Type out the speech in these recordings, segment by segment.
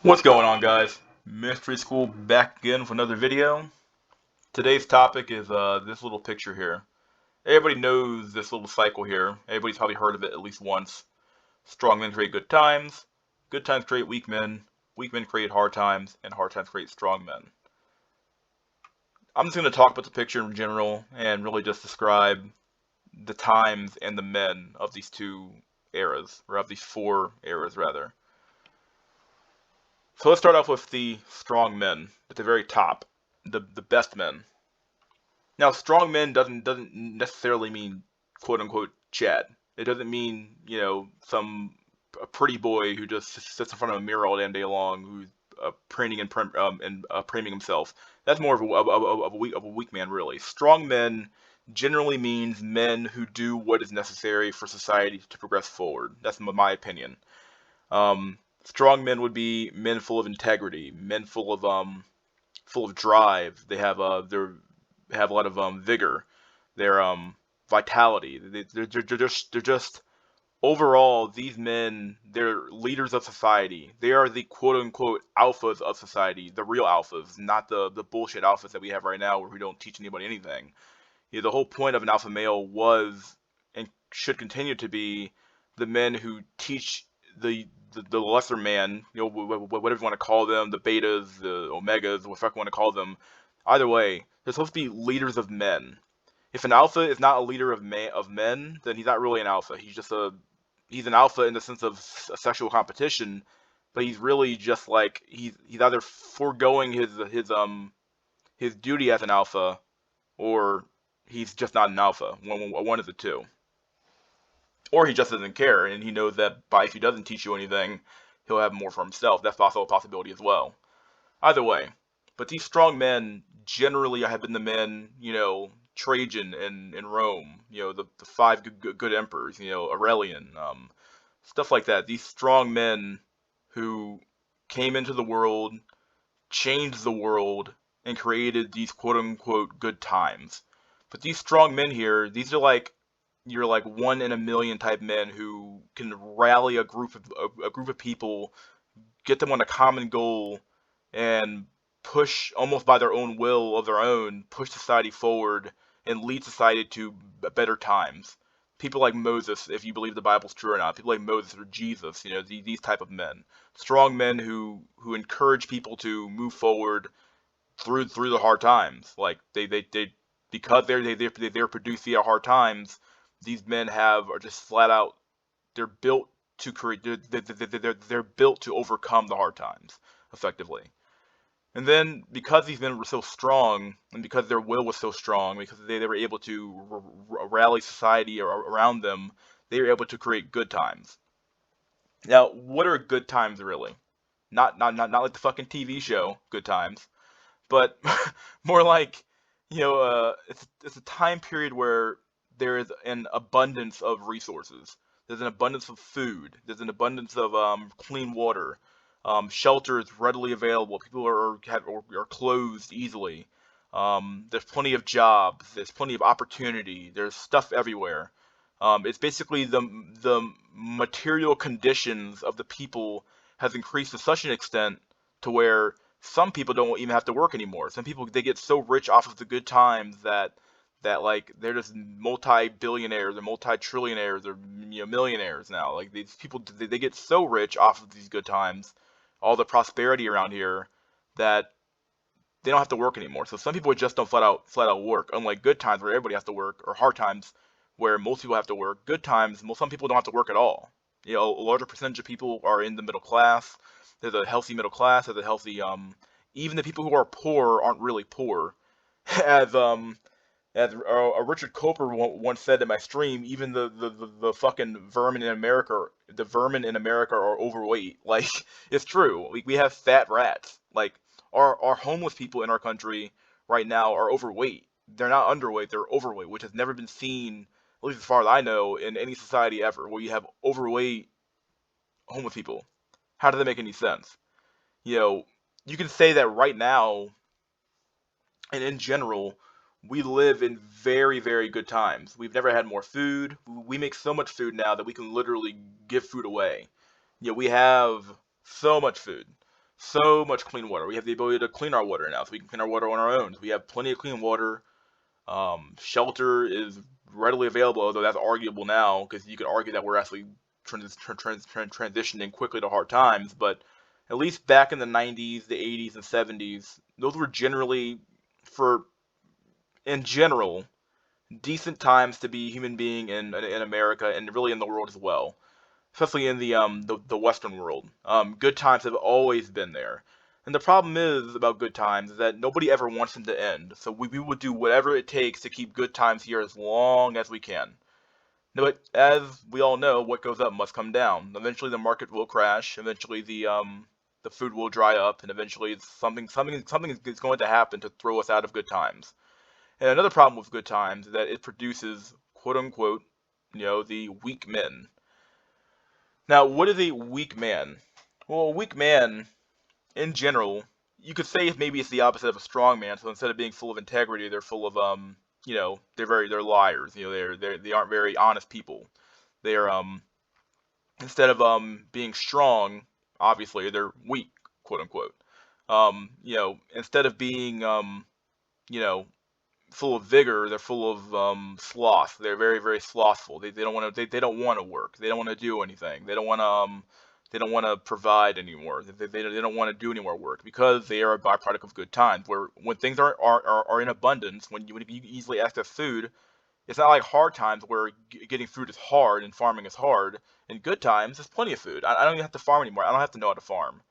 What's going on, guys? Mystery School back again with another video. Today's topic is this little picture here. Everybody knows this little cycle here. Everybody's probably heard of it at least once. Strong men create good times create weak men create hard times, and hard times create strong men. I'm just going to talk about the picture in general and really just describe the times and the men of these two eras, or of these four eras rather. So let's start off with the strong men at the very top, the best men. Now, strong men doesn't necessarily mean quote unquote Chad. It doesn't mean some a pretty boy who just sits in front of a mirror all damn day long who's preening and priming himself. That's more of a weak man, really. Strong men generally means men who do what is necessary for society to progress forward. That's my opinion. Strong men would be men full of integrity, men full of drive. They have a lot of vigor, their vitality. They're just overall these men. They're leaders of society. They are the quote unquote alphas of society, the real alphas, not the bullshit alphas that we have right now where we don't teach anybody anything. The whole point of an alpha male was and should continue to be the men who teach the lesser man, whatever you want to call them, the betas, the omegas, whatever you want to call them. Either way, they're supposed to be leaders of men. If an alpha is not a leader of men, then he's not really an alpha. He's an alpha in the sense of a sexual competition, but he's really just like he's either foregoing his duty as an alpha, or he's just not an alpha. One of the two. Or he just doesn't care, and he knows that if he doesn't teach you anything, he'll have more for himself. That's also a possibility as well. Either way, but these strong men generally have been the men, Trajan in Rome, the five good emperors, Aurelian, stuff like that. These strong men who came into the world, changed the world, and created these quote unquote good times. But these strong men here, these are like you're like one in a million type men who can rally a group of people, get them on a common goal, and push almost by their own will of their own, push society forward and lead society to better times. People like Moses, if you believe the Bible's true or not, people like Moses or Jesus, these type of men, strong men who encourage people to move forward through the hard times. Like they because they're produced via hard times. These men are just flat out, they're built to create. They're built to overcome the hard times effectively. And then because these men were so strong, and because their will was so strong, because they were able to rally society around them, they were able to create good times. Now, what are good times really? Not like the fucking TV show Good Times, but more like it's a time period where there is an abundance of resources. There's an abundance of food. There's an abundance of clean water. Shelter is readily available. People are clothed easily. There's plenty of jobs. There's plenty of opportunity. There's stuff everywhere. It's basically the material conditions of the people has increased to such an extent to where some people don't even have to work anymore. Some people, they get so rich off of the good times that like they're just multi-billionaires or multi-trillionaires or millionaires now. Like these people, they get so rich off of these good times, all the prosperity around here, that they don't have to work anymore. So some people just don't flat out work. Unlike good times where everybody has to work, or hard times where most people have to work. Good times, some people don't have to work at all. A larger percentage of people are in the middle class. There's a healthy middle class. There's a healthy even the people who are poor aren't really poor. As Richard Coper once said in my stream, even the fucking vermin in America, the vermin in America are overweight. Like, it's true. We have fat rats. Like, our homeless people in our country right now are overweight. They're not underweight, they're overweight, which has never been seen, at least as far as I know, in any society ever, where you have overweight homeless people. How does that make any sense? You know, you can say that right now, and in general, we live in very, very good times. We've never had more food. We make so much food now that we can literally give food away. We have so much food. So much clean water. We have the ability to clean our water now, so we can clean our water on our own. So we have plenty of clean water. Shelter is readily available, although that's arguable now because you could argue that we're actually transitioning quickly to hard times. But at least back in the 90s, the 80s, and 70s, those were generally, for in general, decent times to be a human being in America and really in the world as well, especially in the Western world. Good times have always been there. And the problem is about good times is that nobody ever wants them to end. So we will do whatever it takes to keep good times here as long as we can. But as we all know, what goes up must come down. Eventually the market will crash. Eventually the food will dry up, and eventually something is going to happen to throw us out of good times. And another problem with good times is that it produces quote unquote, the weak men. Now, what is a weak man? Well, a weak man, in general, you could say maybe it's the opposite of a strong man. So instead of being full of integrity, they're full of they're liars. They aren't very honest people. They're instead of being strong, obviously they're weak, quote unquote. Instead of being you know full of vigor, they're full of sloth. They're very, very slothful. They don't want to. They don't want to work. They don't want to do anything. They don't want to provide anymore. They don't want to do any more work because they are a byproduct of good times. Where when things are in abundance, when you easily access food, it's not like hard times where getting food is hard and farming is hard. In good times, there's plenty of food. I don't even have to farm anymore. I don't have to know how to farm.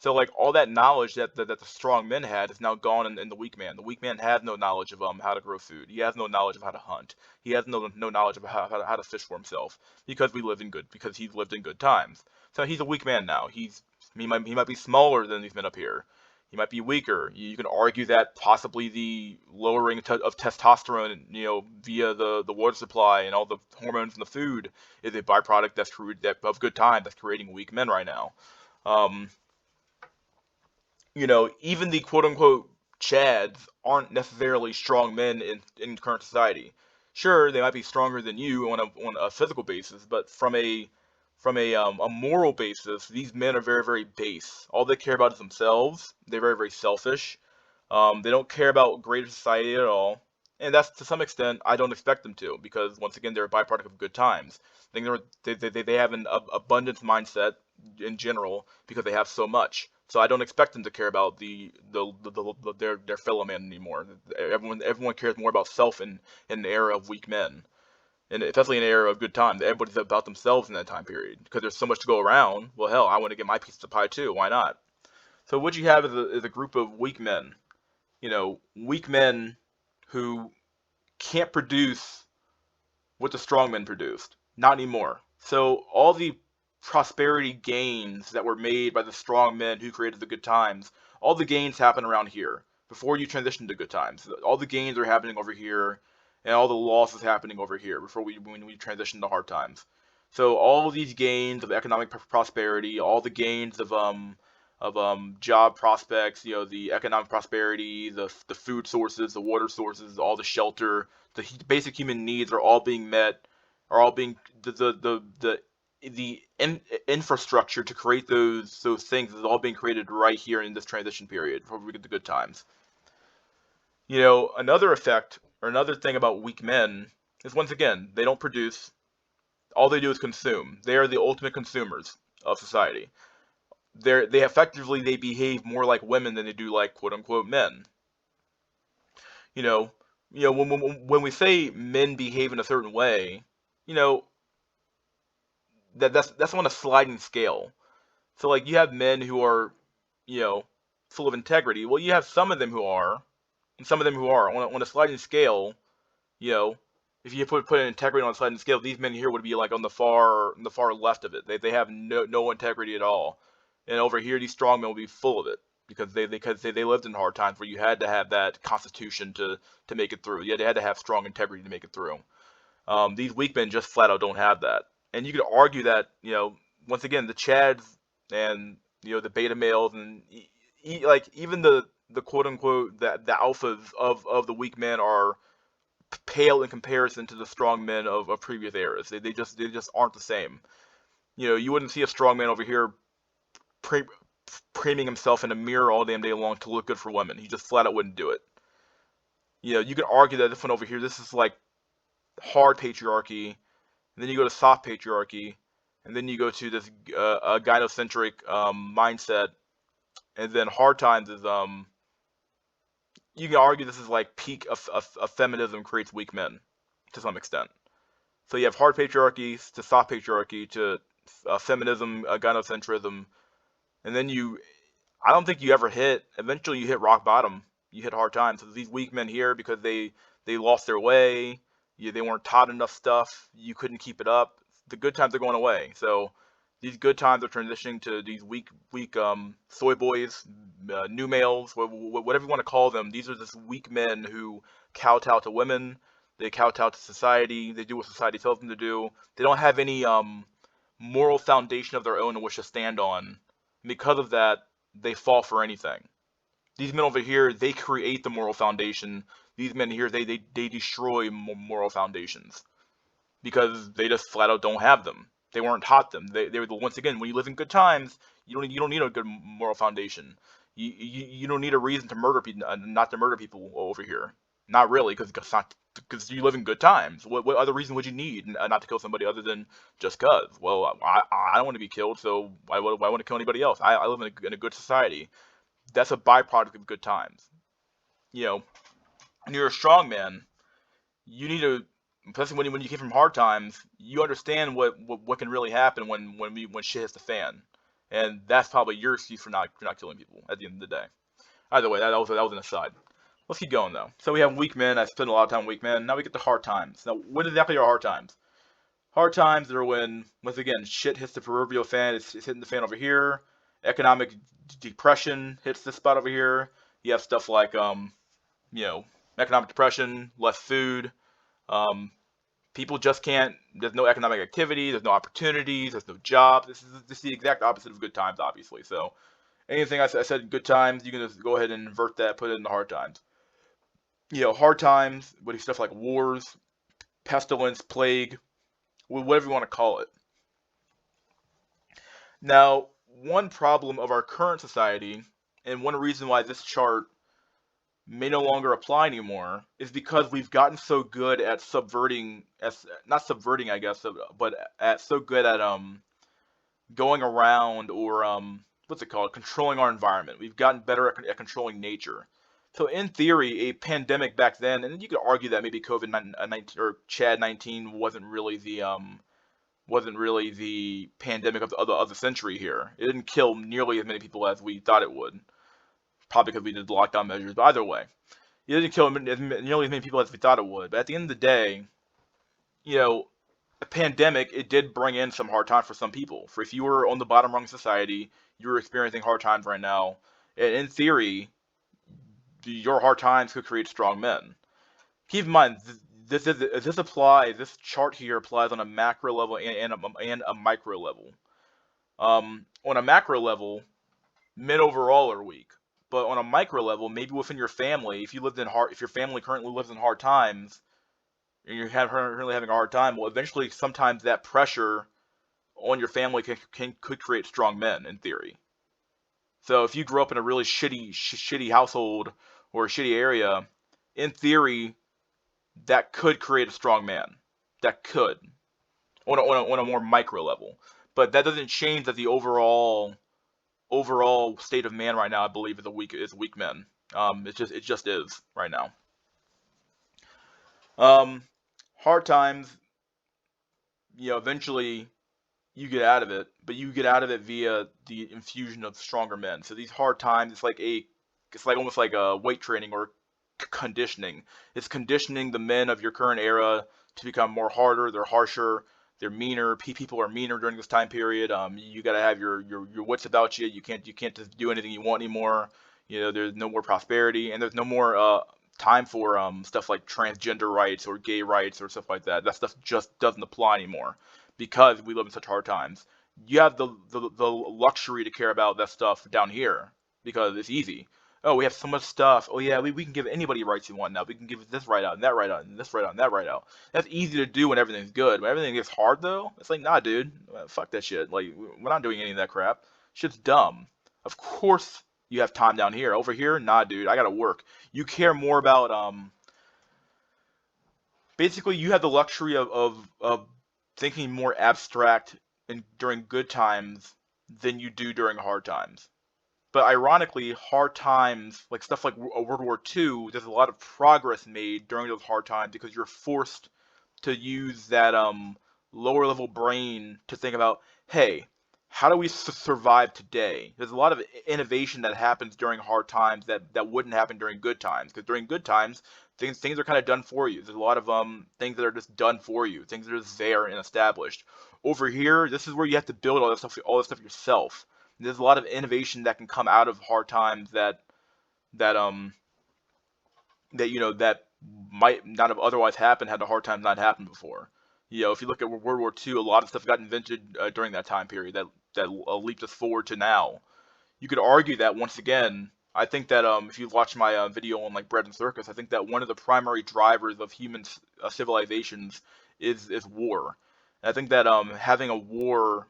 So like all that knowledge that the strong men had is now gone in the weak man. The weak man has no knowledge of how to grow food. He has no knowledge of how to hunt. He has no knowledge of how to fish for himself because he's lived in good times. So he's a weak man now. He might be smaller than these men up here. He might be weaker. You can argue that possibly the lowering of testosterone, via the water supply and all the hormones in the food, is a byproduct of good time that's creating weak men right now. Um, even the quote unquote Chads aren't necessarily strong men in current society. Sure, they might be stronger than you on a physical basis, but from a moral basis, these men are very, very base. All they care about is themselves. They're very, very selfish. They don't care about greater society at all. And that's to some extent, I don't expect them to, because once again, they're a byproduct of good times. They have an abundance mindset in general because they have so much. So I don't expect them to care about their fellow man anymore. Everyone cares more about self in the era of weak men, and especially in an era of good time. Everybody's about themselves in that time period because there's so much to go around. Well, hell, I want to get my piece of the pie too. Why not? So what you have is a group of weak men. Weak men who can't produce what the strongmen produced. Not anymore. So all the prosperity gains that were made by the strong men who created the good times, all the gains happen around here before you transition to good times. All the gains are happening over here, and all the loss is happening over here before when we transition to hard times. So all of these gains of economic prosperity, all the gains of job prospects, the economic prosperity, the food sources, the water sources, all the shelter, the basic human needs are all being met, are all being infrastructure to create those things is all being created right here in this transition period before we get to good times. Another effect or another thing about weak men is once again they don't produce. All they do is consume. They are the ultimate consumers of society. They behave more like women than they do like quote unquote men. You know, when we say men behave in a certain way, you know that's on a sliding scale. So like you have men who are, you know, full of integrity. Well, you have some of them who are, and some of them who are on a sliding scale. You know, if you put an integrity on a sliding scale, these men here would be like on the far left of it. They have no integrity at all, and over here these strong men will be full of it because they lived in hard times where you had to have that constitution to make it through. You had to have strong integrity to make it through. These weak men just flat out don't have that. And you could argue that, once again, the Chads and, the beta males and like even the quote unquote the alphas of the weak men are pale in comparison to the strong men of previous eras. They just aren't the same. You wouldn't see a strong man over here framing himself in a mirror all damn day long to look good for women. He just flat out wouldn't do it. You can argue that this one over here, this is like hard patriarchy, and then you go to soft patriarchy, and then you go to this gynocentric mindset, and then hard times is you can argue this is like peak of feminism creates weak men to some extent. So you have hard patriarchy to soft patriarchy to feminism, gynocentrism, and then I don't think you ever eventually you hit rock bottom. You hit hard times. So these weak men here, because they lost their way, they weren't taught enough stuff, you couldn't keep it up. The good times are going away. So these good times are transitioning to these weak soy boys, new males, whatever you want to call them. These are just weak men who kowtow to women. They kowtow to society. They do what society tells them to do. They don't have any moral foundation of their own in which to stand on. Because of that, they fall for anything. These men over here, they create the moral foundation. These men here, they destroy moral foundations because they just flat out don't have them. They weren't taught them. They were once again, when you live in good times, you don't need a good moral foundation. You don't need a reason to murder people, not to murder people over here. Not really, because you live in good times. What other reason would you need not to kill somebody other than just cause? Well, I don't want to be killed, so why want to kill anybody else? I live in a good society. That's a byproduct of good times. When you're a strong man, you need to, especially when you came from hard times, you understand what can really happen when shit hits the fan, and that's probably your excuse for not killing people at the end of the day. Either way, that was an aside. Let's keep going though. So we have weak men. I spend a lot of time on weak men. Now we get to hard times. Now, what exactly are hard times? Hard times are when, once again, shit hits the proverbial fan. It's hitting the fan over here. Economic depression hits this spot over here. You have stuff like economic depression, less food. People just can't. There's no economic activity. There's no opportunities. There's no jobs. This is the exact opposite of good times, obviously. So anything I said good times, you can just go ahead and invert that, put it into hard times. Hard times, with stuff like wars, pestilence, plague, whatever you want to call it. Now, one problem of our current society, and one reason why this chart may no longer apply anymore, is because we've gotten so good at not subverting, I guess, but at so good at going around or what's it called, controlling our environment. We've gotten better at controlling nature. So in theory, a pandemic back then, and you could argue that maybe COVID-19 or Chad-19 wasn't really the pandemic of the century here. It didn't kill nearly as many people as we thought it would, probably because we did lockdown measures. But either way, it didn't kill nearly as many people as we thought it would. But at the end of the day, a pandemic, it did bring in some hard times for some people. For if you were on the bottom rung of society, you were experiencing hard times right now. And in theory, your hard times could create strong men. Keep in mind, this chart here applies on a macro level and a micro level. On a macro level, men overall are weak. But on a micro level, maybe within your family, if your family currently lives in hard times, and you're currently having a hard time, well, eventually, sometimes that pressure on your family could create strong men, in theory. So if you grew up in a really shitty household or a shitty area, in theory, that could create a strong man. That could, on a more micro level. But that doesn't change that the overall state of man right now, I believe, is weak men. It just is right now. Hard times, eventually you get out of it, but you get out of it via the infusion of stronger men. So these hard times, it's like almost like a weight training or conditioning. It's conditioning the men of your current era to become more harder. They're harsher. They're meaner. People are meaner during this time period. You got to have your wits about you. You can't just do anything you want anymore. There's no more prosperity, and there's no more time for stuff like transgender rights or gay rights or stuff like that. That stuff just doesn't apply anymore because we live in such hard times. You have the luxury to care about that stuff down here because it's easy. Oh, we have so much stuff. Oh yeah, we can give anybody rights you want now. We can give this right out and that right out and this right out and that right out. That's easy to do when everything's good. When everything gets hard though, it's like, nah, dude, fuck that shit. Like, we're not doing any of that crap. Shit's dumb. Of course you have time down here. Over here, nah, dude, I gotta work. You care more about basically you have the luxury of thinking more abstract during good times than you do during hard times. But ironically, hard times, like stuff like World War II, there's a lot of progress made during those hard times because you're forced to use that lower level brain to think about, hey, how do we survive today? There's a lot of innovation that happens during hard times that wouldn't happen during good times. Because during good times, things are kind of done for you. There's a lot of things that are just done for you. Things that are just there and established. Over here, this is where you have to build all this stuff yourself. There's a lot of innovation that can come out of hard times that um that might not have otherwise happened had the hard times not happened before. If you look at World War II, a lot of stuff got invented during that time period that leaped us forward to now. You could argue that once again. I think that if you watch my video on like bread and circus, I think that one of the primary drivers of human civilizations is war. And I think that having a war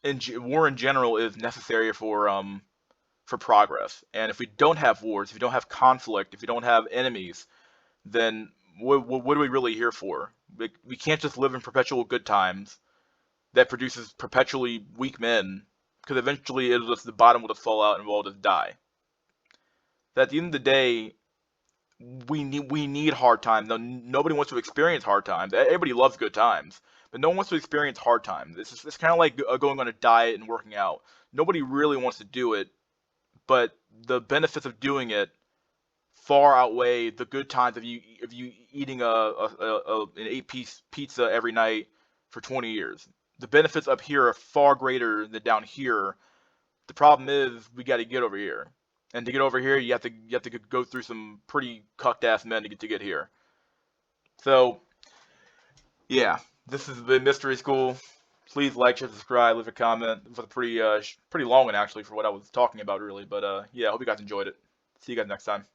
in general is necessary for progress. And if we don't have wars, if we don't have conflict, if we don't have enemies, then what are we really here for? We can't just live in perpetual good times that produces perpetually weak men, because eventually the bottom will just fall out and we'll all just die. That at the end of the day, we need hard times. No, nobody wants to experience hard times. Everybody loves good times, but no one wants to experience hard times. It's kind of like going on a diet and working out. Nobody really wants to do it, but the benefits of doing it far outweigh the good times of you eating an 8-piece pizza every night for 20 years. The benefits up here are far greater than down here. The problem is we got to get over here, and to get over here, you have to go through some pretty cucked ass men to get here. So yeah, this has been Mystery School. Please like, share, subscribe, leave a comment. It was a pretty long one actually for what I was talking about really, but yeah, I hope you guys enjoyed it. See you guys next time.